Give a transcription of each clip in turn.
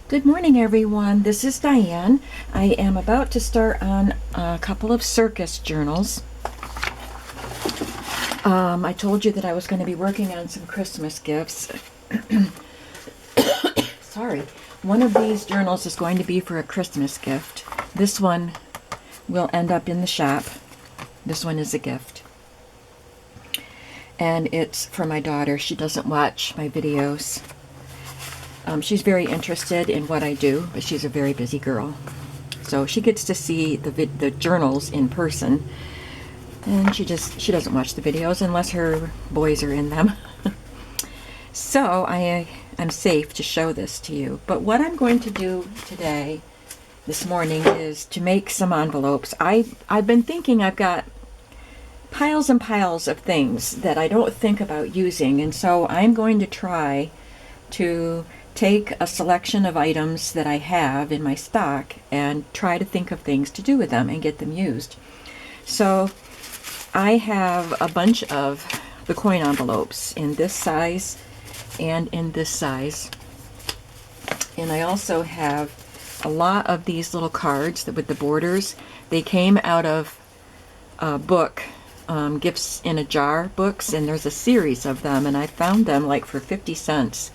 Good morning, everyone. This is Diane. I am about to start on a couple of circus journals. I told you that I was going to be working on some Christmas gifts. Sorry. One of these journals is going to be for a Christmas gift. This one will end up in the shop. This one is a gift. And it's for my daughter. She doesn't watch my videos. She's very interested in what I do, but she's a very busy girl. So she gets to see the journals in person, and she doesn't watch the videos unless her boys are in them. So I'm safe to show this to you. But what I'm going to do today, this morning, is to make some envelopes. I've been thinking I've got piles and piles of things that I don't think about using, and so I'm going to try to take a selection of items that I have in my stock and try to think of things to do with them and get them used. So I have a bunch of the coin envelopes in this size and in this size. And I also have a lot of these little cards with the borders. They came out of a book, Gifts in a Jar books, and there's a series of them, and I found them like for 50 cents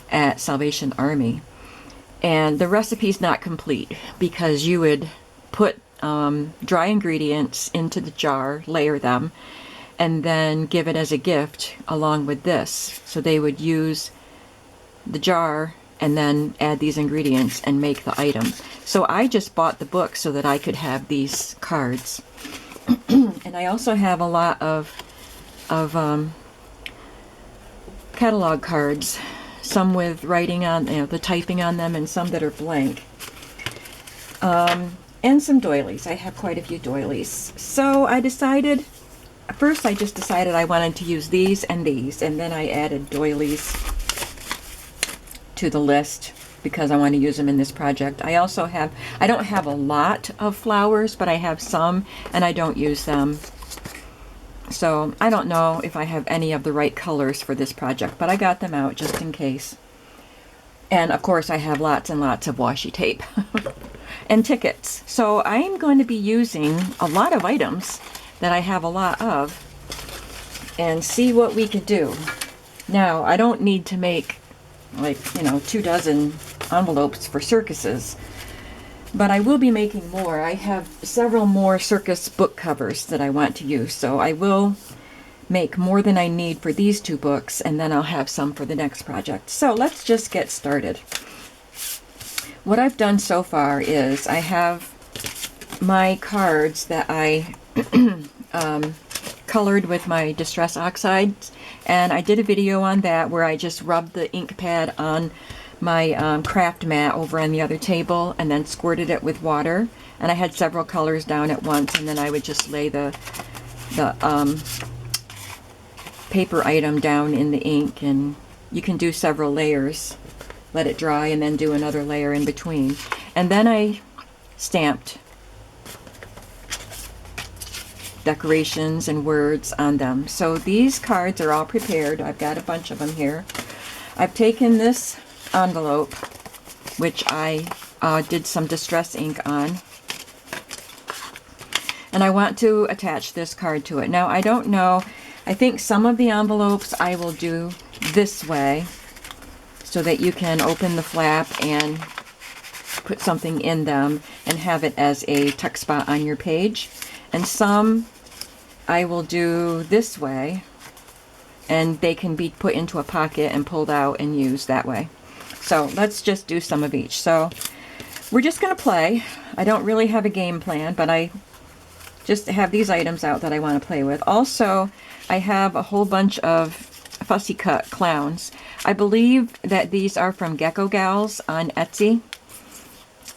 at Salvation Army. And the recipe's not complete because you would put dry ingredients into the jar, layer them, and then give it as a gift along with this. So they would use the jar and then add these ingredients and make the item. So I just bought the book so that I could have these cards. And I also have a lot of catalog cards, some with writing on, the typing on them, and some that are blank. And some doilies. I have quite a few doilies. So I decided, first I just decided I wanted to use these, and then I added doilies to the list because I want to use them in this project. I don't have a lot of flowers, but I have some, and I don't use them. So I don't know if I have any of the right colors for this project, but I got them out just in case. And of course I have lots and lots of washi tape and tickets. So I'm going to be using a lot of items that I have a lot of and see what we can do. Now, I don't need to make 2 dozen envelopes for circuses, but I will be making more. I have several more circus book covers that I want to use, so I will make more than I need for these 2 books, and then I'll have some for the next project. So let's just get started. What I've done so far is I have my cards that I colored with my Distress Oxides, and I did a video on that where I just rubbed the ink pad on my craft mat over on the other table and then squirted it with water, and I had several colors down at once, and then I would just lay the paper item down in the ink, and you can do several layers, let it dry, and then do another layer in between. And then I stamped decorations and words on them. So these cards are all prepared. I've got a bunch of them here. I've taken this envelope, which I did some distress ink on, and I want to attach this card to it. Now, I don't know, I think some of the envelopes I will do this way so that you can open the flap and put something in them and have it as a tuck spot on your page, and some I will do this way and they can be put into a pocket and pulled out and used that way. So let's just do some of each. So we're just going to play. I don't really have a game plan, but I just have these items out that I want to play with. Also, I have a whole bunch of fussy cut clowns. I believe that these are from Gecko Gals on Etsy.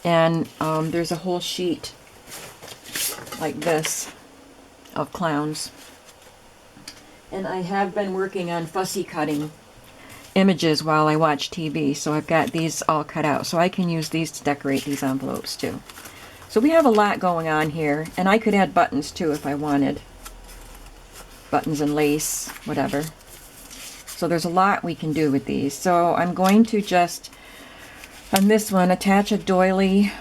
And there's a whole sheet like this of clowns. And I have been working on fussy cutting images while I watch TV, so I've got these all cut out, so I can use these to decorate these envelopes too. So we have a lot going on here, and I could add buttons too if I wanted. Buttons and lace, whatever. So there's a lot we can do with these. So I'm going to just On this one, attach a doily,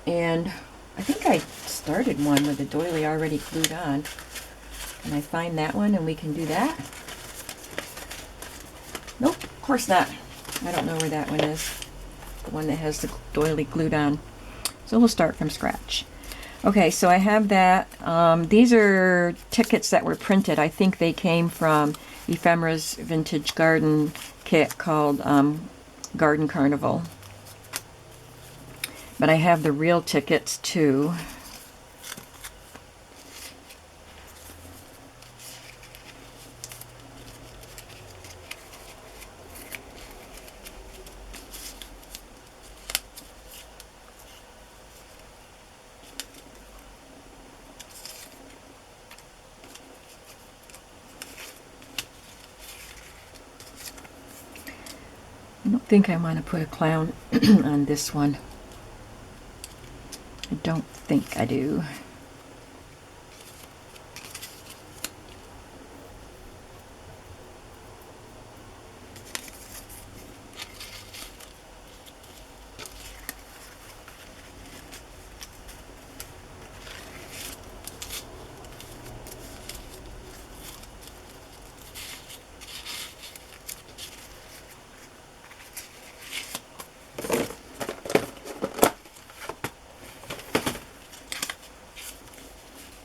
and I think I started one with the doily already glued on. Can I find that one and we can do that? Nope, of course not. I don't know where that one is. The one that has the doily glued on. So we'll start from scratch. Okay, so I have that. These are tickets that were printed. I think they came from Ephemera's Vintage Garden kit called Garden Carnival. But I have the real tickets too. I don't think I want to put a clown on this one. I don't think I do.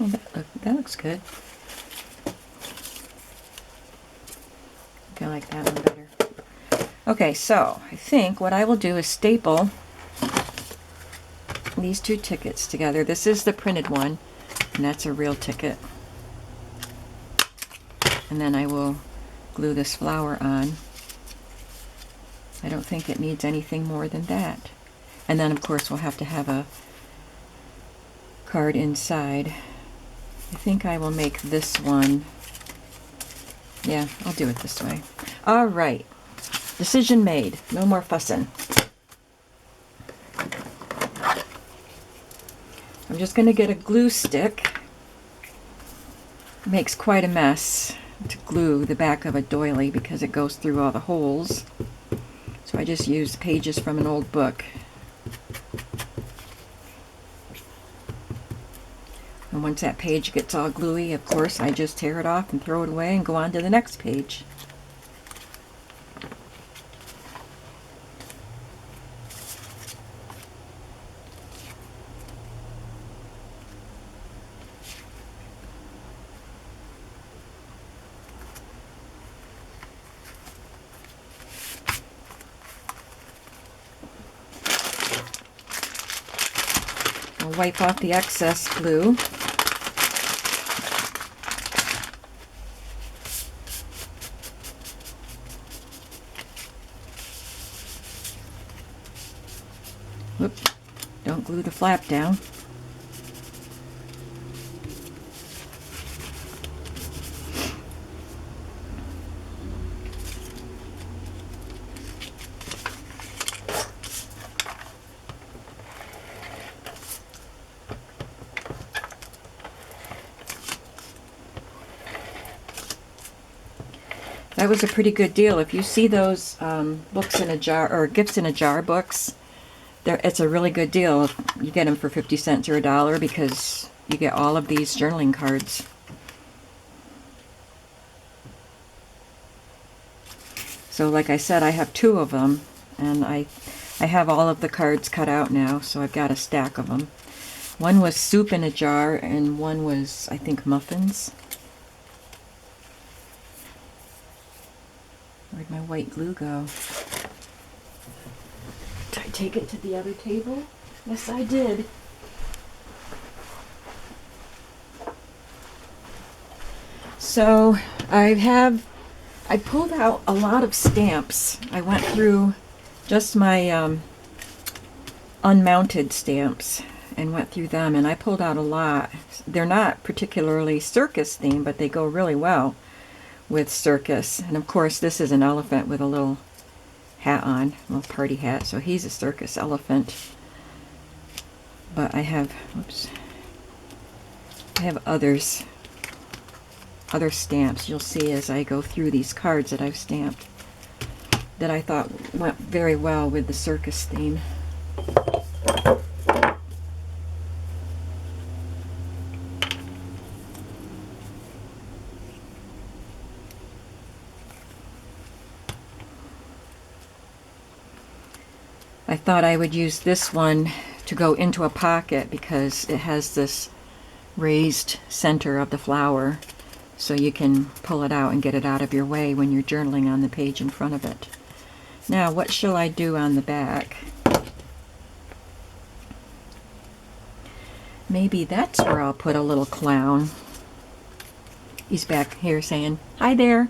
Oh, that looks good. I like that one better. Okay, so I think what I will do is staple these two tickets together. This is the printed one, and that's a real ticket. And then I will glue this flower on. I don't think it needs anything more than that. And then, of course, we'll have to have a card inside. I think I will make this one. Yeah, I'll do it this way. All right. Decision made. No more fussing. I'm just going to get a glue stick. It makes quite a mess to glue the back of a doily because it goes through all the holes. So I just used pages from an old book. And once that page gets all gluey, of course, I just tear it off and throw it away and go on to the next page. I'll wipe off the excess glue. Whoop, don't glue the flap down. That was a pretty good deal. If you see those books in a jar, or gifts in a jar books, it's a really good deal. You get them for 50 cents or $1 because you get all of these journaling cards. So like I said, I have 2 of them, and I have all of the cards cut out now, so I've got a stack of them. One was soup in a jar, and one was, I think, muffins. Where'd my white glue go? Did I take it to the other table? Yes, I did. So I pulled out a lot of stamps. I went through just my unmounted stamps and went through them, and I pulled out a lot. They're not particularly circus themed, but they go really well with circus. And of course, this is an elephant with a little hat on, a little party hat, so he's a circus elephant. But I have, oops, I have other stamps you'll see as I go through these cards that I've stamped. that I thought went very well with the circus theme. I thought I would use this one to go into a pocket because it has this raised center of the flower, so you can pull it out and get it out of your way when you're journaling on the page in front of it. Now, what shall I do on the back? Maybe that's where I'll put a little clown. He's back here saying, "Hi there."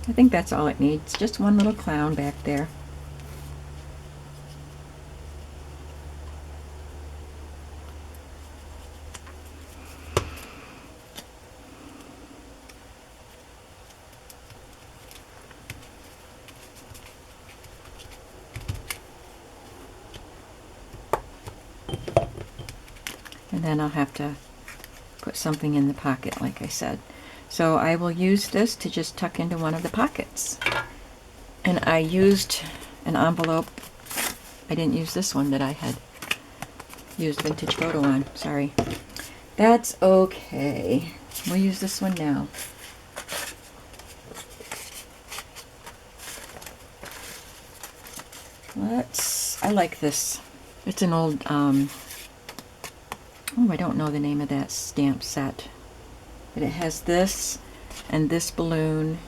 I think that's all it needs, just one little clown back there. And then I'll have to put something in the pocket, like I said. So I will use this to just tuck into one of the pockets. And I used an envelope. I didn't use this one that I had used Vintage Photo on. Sorry. That's okay. We'll use this one now. I like this. It's an old, oh, I don't know the name of that stamp set. But it has this and this balloon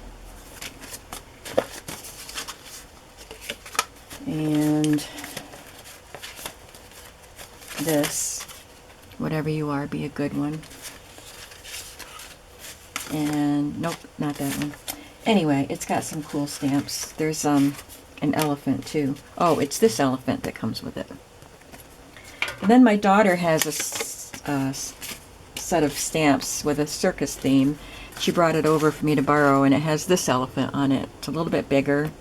and this. Whatever you are, be a good one. And nope, not that one. Anyway, it's got some cool stamps. There's an elephant too. Oh, it's this elephant that comes with it. And then my daughter has a set of stamps with a circus theme. She brought it over for me to borrow, and it has this elephant on it. It's a little bit bigger.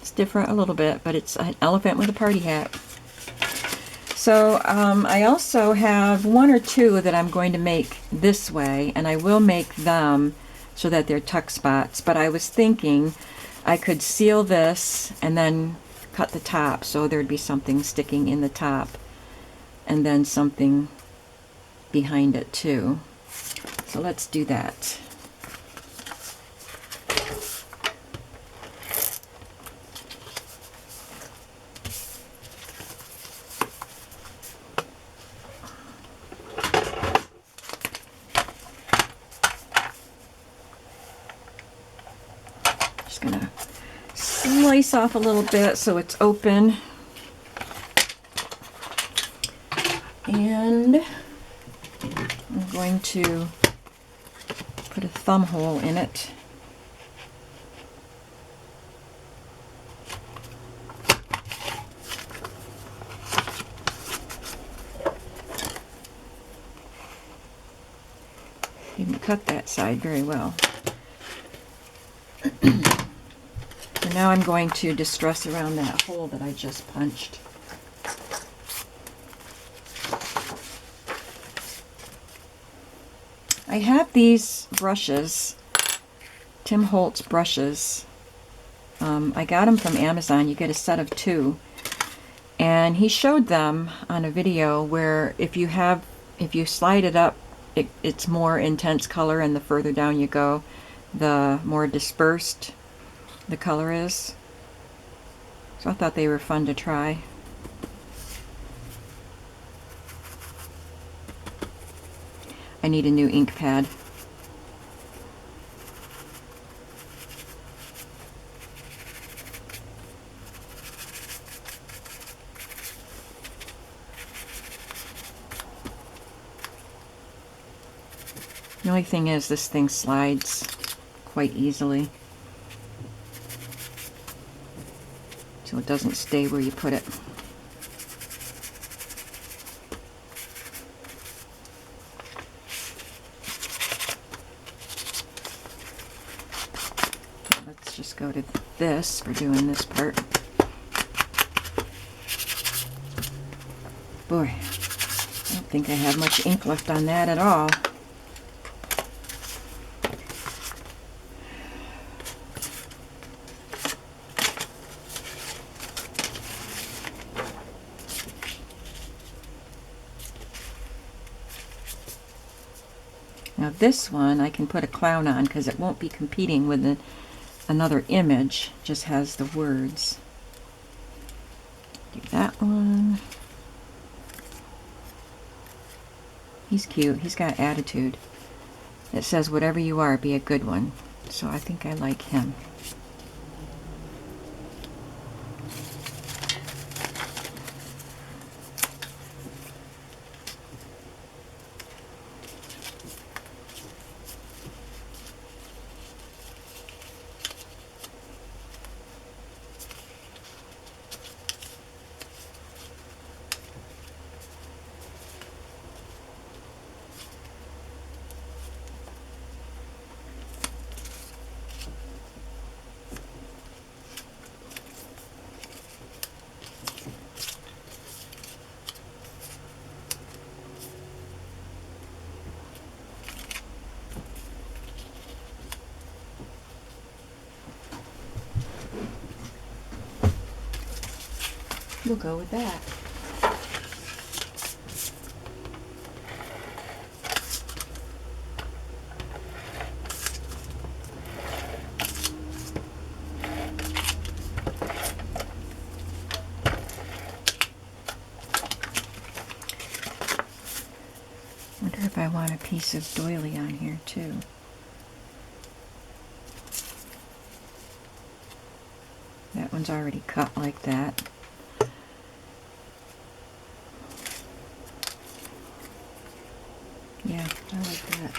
It's different a little bit, but it's an elephant with a party hat. So I also have one or two that I'm going to make this way, and I will make them so that they're tuck spots. But I was thinking I could seal this and then cut the top so there'd be something sticking in the top and then something behind it too. So let's do that. Just gonna slice off a little bit so it's open. And I'm going to put a thumb hole in it. Didn't cut that side very well. So now I'm going to distress around that hole that I just punched. I have these brushes, Tim Holtz brushes. I got them from Amazon. You get a set of 2. And he showed them on a video where if you slide it up, it's more intense color, and the further down you go, the more dispersed the color is. So I thought they were fun to try. I need a new ink pad. The only thing is this thing slides quite easily, so it doesn't stay where you put it. Let's just go to this for doing this part. Boy, I don't think I have much ink left on that at all. Now this one I can put a clown on because it won't be competing with another image. It just has the words. Do that one. He's cute. He's got attitude. It says, whatever you are, be a good one. So I think I like him. We'll go with that. Wonder if I want a piece of doily on here too. That one's already cut like that. Yeah, I like that.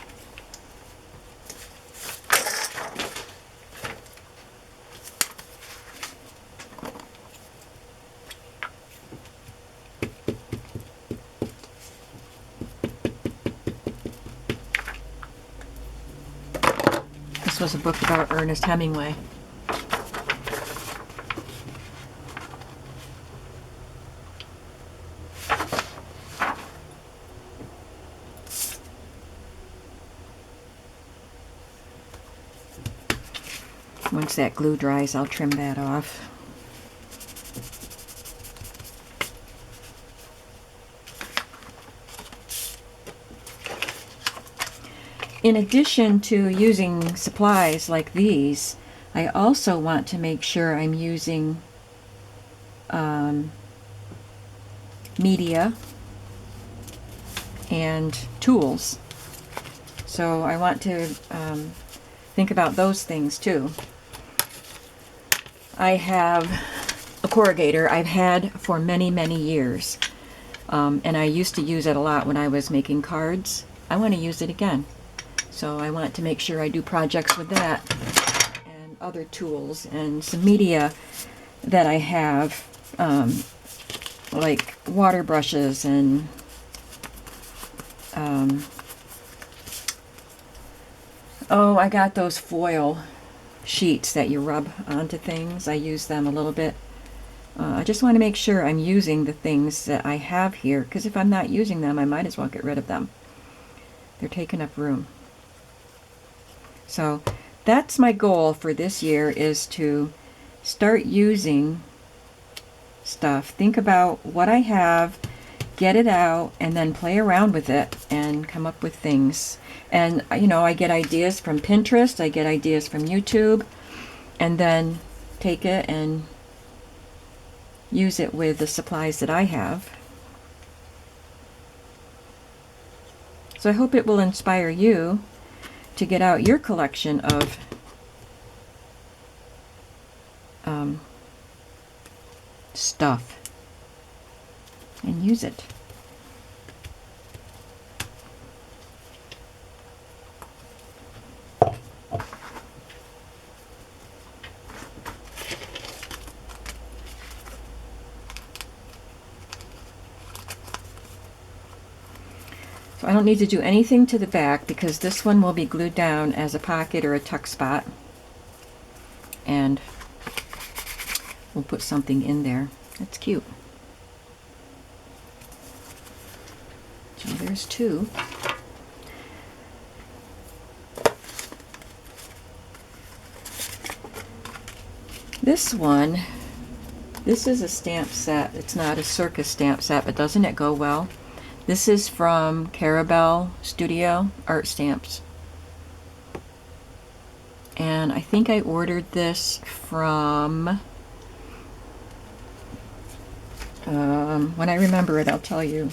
This was a book about Ernest Hemingway. Once that glue dries, I'll trim that off. In addition to using supplies like these, I also want to make sure I'm using media and tools. So I want to think about those things too. I have a corrugator I've had for many, many years. And I used to use it a lot when I was making cards. I want to use it again. So I want to make sure I do projects with that and other tools and some media that I have, like water brushes and oh, I got those foil sheets that you rub onto things. I use them a little bit. I just want to make sure I'm using the things that I have here, because if I'm not using them, I might as well get rid of them. They're taking up room. So that's my goal for this year, is to start using stuff. Think about what I have, get it out, and then play around with it and come up with things. And you know, I get ideas from Pinterest, I get ideas from YouTube, and then take it and use it with the supplies that I have. So I hope it will inspire you to get out your collection of stuff and use it. So I don't need to do anything to the back because this one will be glued down as a pocket or a tuck spot. And we'll put something in there. That's cute. So there's two. This one, this is a stamp set. It's not a circus stamp set, but doesn't it go well? This is from Carabelle Studio Art Stamps. And I think I ordered this from, when I remember it, I'll tell you.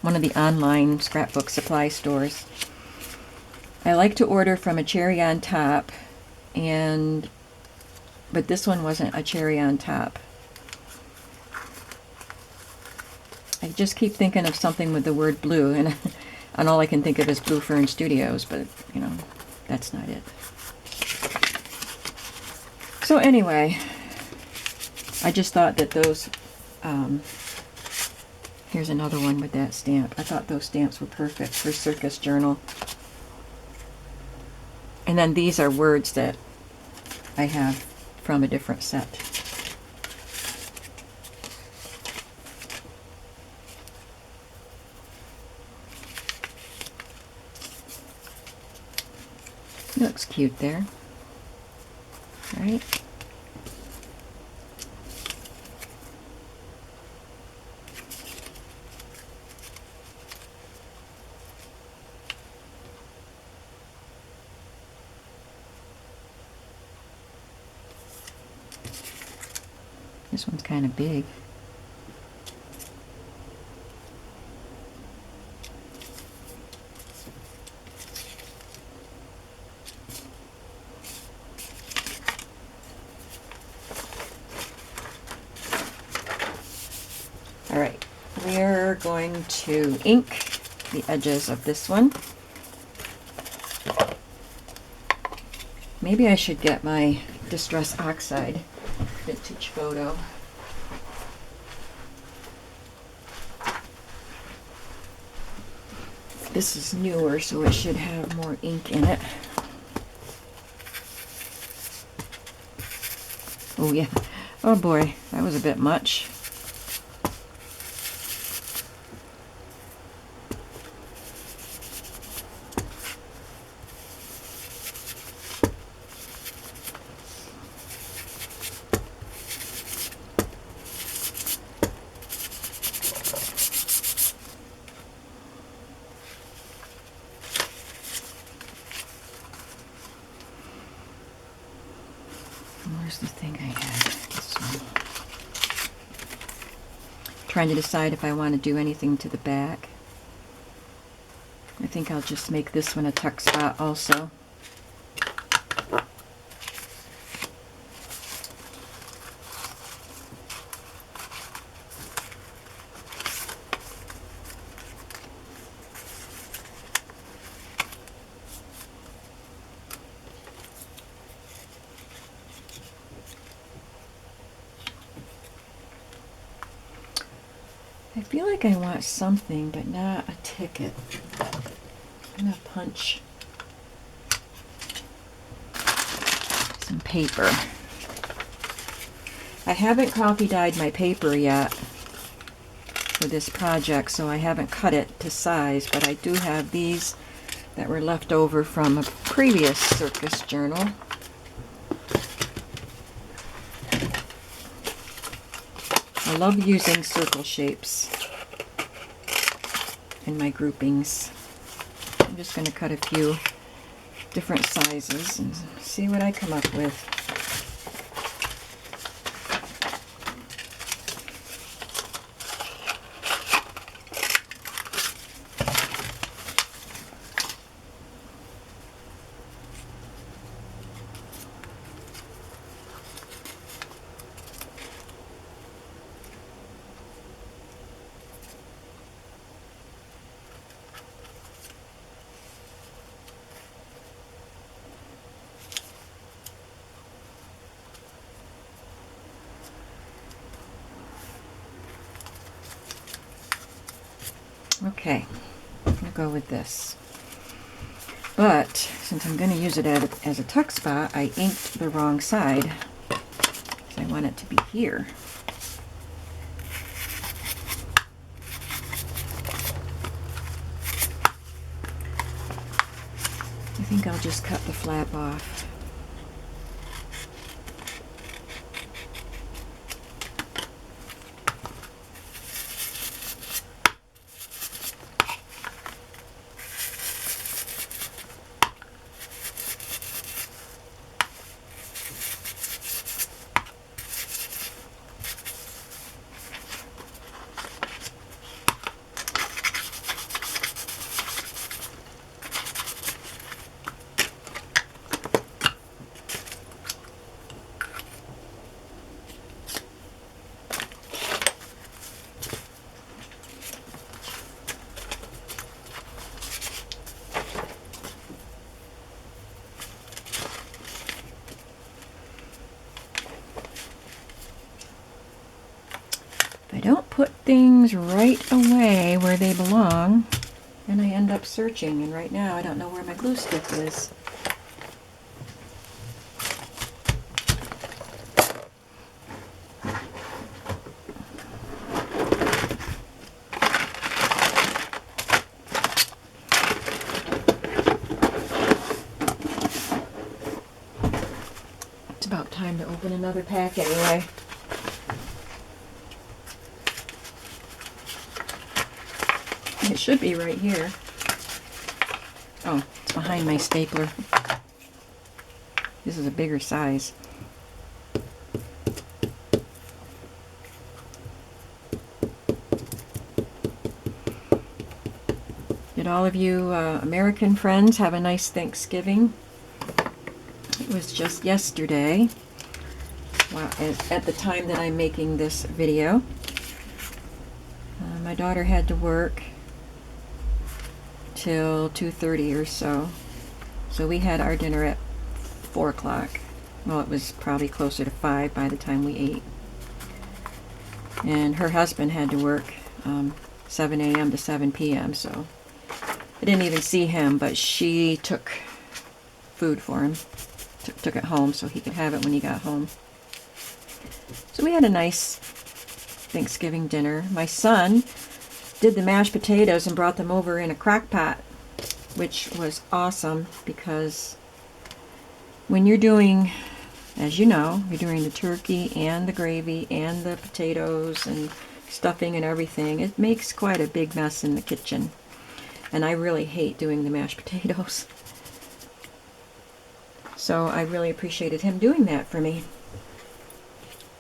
One of the online scrapbook supply stores. I like to order from a cherry on top, but this one wasn't a cherry on top. I just keep thinking of something with the word blue, and all I can think of is Blue Fern Studios, but you know, that's not it. So anyway, I just thought that those, here's another one with that stamp. I thought those stamps were perfect for Circus Journal. And then these are words that I have from a different set. Looks cute there. All right. This one's kind of big. All right, we're going to ink the edges of this one. Maybe I should get my Distress Oxide Vintage Photo. This is newer, so it should have more ink in it. Oh yeah. Oh boy, that was a bit much. Where's the thing I had? This one. Trying to decide if I want to do anything to the back. I think I'll just make this one a tuck spot also. I feel like I want something, but not a ticket. I'm gonna punch some paper. I haven't coffee dyed my paper yet for this project, so I haven't cut it to size, but I do have these that were left over from a previous circus journal. I love using circle shapes in my groupings. I'm just going to cut a few different sizes and see what I come up with. Okay, I'm going to go with this. But since I'm going to use it as a tuck spot, I inked the wrong side. So I want it to be here. I think I'll just cut the flap off. things right away where they belong, and I end up searching, and right now I don't know where my glue stick is. It's about time to open another pack anyway. It should be right here. Oh, it's behind my stapler. This is a bigger size. Did all of you American friends have a nice Thanksgiving? It was just yesterday, at the time that I'm making this video. My daughter had to work till 2:30 or so. So we had our dinner at 4 o'clock. Well, it was probably closer to 5 by the time we ate. And her husband had to work 7 a.m. to 7 p.m. So I didn't even see him, but she took food for him. Took it home so he could have it when he got home. So we had a nice Thanksgiving dinner. My son did the mashed potatoes and brought them over in a crock pot, which was awesome because when you're doing, as you know, you're doing the turkey and the gravy and the potatoes and stuffing and everything, it makes quite a big mess in the kitchen. And I really hate doing the mashed potatoes. So I really appreciated him doing that for me.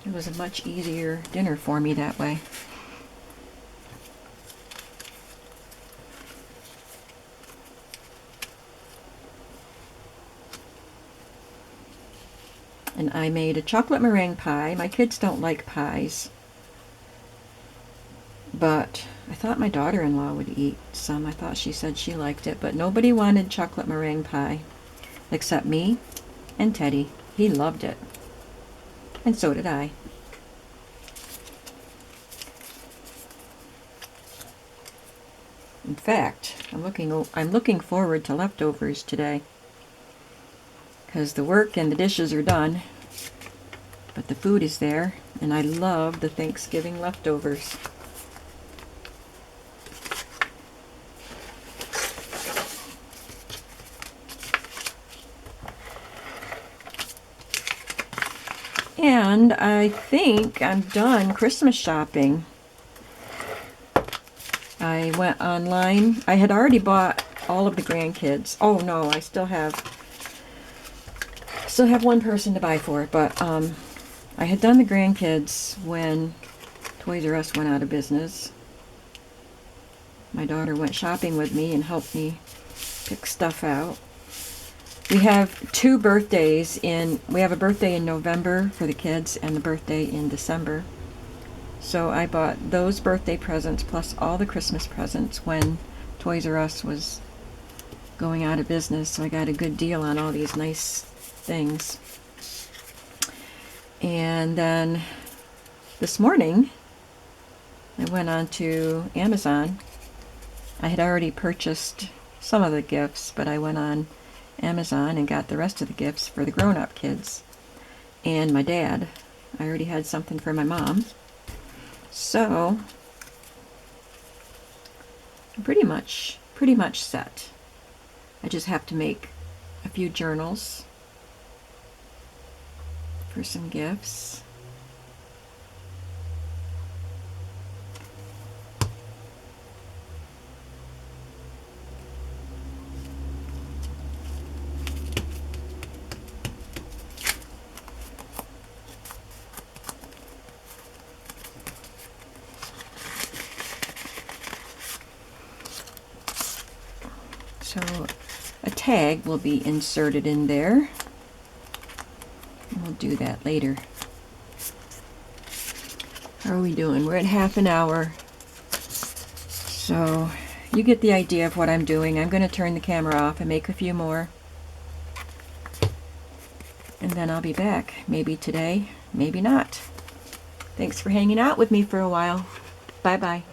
It was a much easier dinner for me that way. And I made a chocolate meringue pie. My kids don't like pies, but I thought my daughter-in-law would eat some. I thought she said she liked it, but nobody wanted chocolate meringue pie except me and Teddy. He loved it, and so did I. In fact, I'm looking forward to leftovers today, because the work and the dishes are done, but the food is there, and I love the Thanksgiving leftovers. And I think I'm done Christmas shopping. I went online. I had already bought all of the grandkids. Oh no, I still have one person to buy for it, but I had done the grandkids when Toys R Us went out of business. My daughter went shopping with me and helped me pick stuff out. We have two birthdays we have a birthday in November for the kids and the birthday in December. So I bought those birthday presents plus all the Christmas presents when Toys R Us was going out of business. So I got a good deal on all these nice things. And then this morning I went on to Amazon. I had already purchased some of the gifts, but I went on Amazon and got the rest of the gifts for the grown-up kids and my dad. I already had something for my mom. So I'm pretty much set. I just have to make a few journals for some gifts. So a tag will be inserted in there. We'll do that later. How are we doing? We're at half an hour. So you get the idea of what I'm doing. I'm going to turn the camera off and make a few more. And then I'll be back. Maybe today, maybe not. Thanks for hanging out with me for a while. Bye-bye.